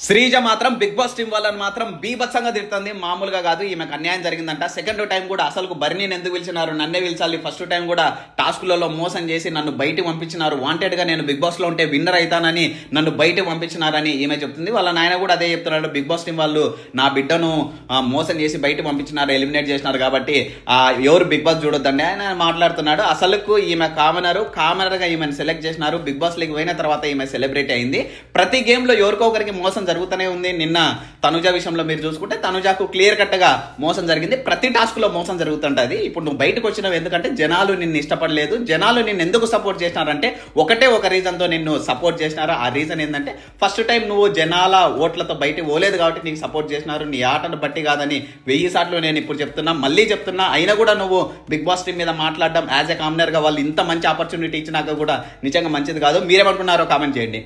శ్రీజ మాత్రం big boss team వాళ్ళని మాత్రం బీభత్సంగా తిడుతుంది. మామూలుగా కాదు, ఈమెకు అన్యాయం జరిగిందంట. సెకండ్ టైం కూడా అసలు బర్నీని ఎందుకు పిలిచినారు, నన్నే పిలిచాలి. ఫస్ట్ టైం కూడా టాస్కులలో మోసం చేసి నన్ను బయటకు పంపించినారు. వాంటెడ్ గా నేను బిగ్ బాస్ లో ఉంటే విన్నర్ అవుతానని నన్ను బయటకు పంపించినారని ఈమె చెప్తుంది. వాళ్ళ నాయన కూడా అదే చెప్తున్నాడు. బిగ్ బాస్ టీం వాళ్ళు నా బిడ్డను మోసం చేసి బయటకు పంపించినారు, ఎలిమినేట్ చేసినారు కాబట్టి ఎవరు బిగ్ బాస్ చూడొద్దండి ఆయన మాట్లాడుతున్నాడు. అసలుకు ఈమె కామనర్ గా ఈమెను సెలెక్ట్ చేసినారు. బిగ్ బాస్ లీగ్ పోయిన తర్వాత ఈమె సెలబ్రిటీ అయింది. ప్రతి గేమ్ లో ఎవరికో ఒకరికి మోసం జరుగుతూనే ఉంది. నిన్న తనుజ విషయంలో మీరు చూసుకుంటే తనుజకు క్లియర్ కట్ గా మోసం జరిగింది. ప్రతి టాస్క్ లో మోసం జరుగుతుంటది. ఇప్పుడు నువ్వు బయటకు వచ్చినావు ఎందుకంటే జనాలు నిన్ను ఇష్టపడలేదు. జనాలు నిన్ను ఎందుకు సపోర్ట్ చేసినారంటే ఒకటే ఒక రీజన్ తో నిన్ను సపోర్ట్ చేసినారు. ఆ రీజన్ ఏంటంటే ఫస్ట్ టైం నువ్వు జనాల ఓట్లతో బయటకు పోలేదు కాబట్టి నీకు సపోర్ట్ చేసినారు. నీ ఆటను బట్టి కాదని 1000 సార్లు నేను ఇప్పుడు చెప్తున్నా, మళ్ళీ చెప్తున్నా. అయినా కూడా నువ్వు బిగ్ బాస్ టీం మీద మాట్లాడడం యాజ్ ఎ కామనర్ గా వాళ్ళు ఇంత మంచి ఆపర్చునిటీ ఇచ్చినాక కూడా నిజంగా మంచిది కాదు. మీరేమనుకున్నారో కామెంట్ చేయండి.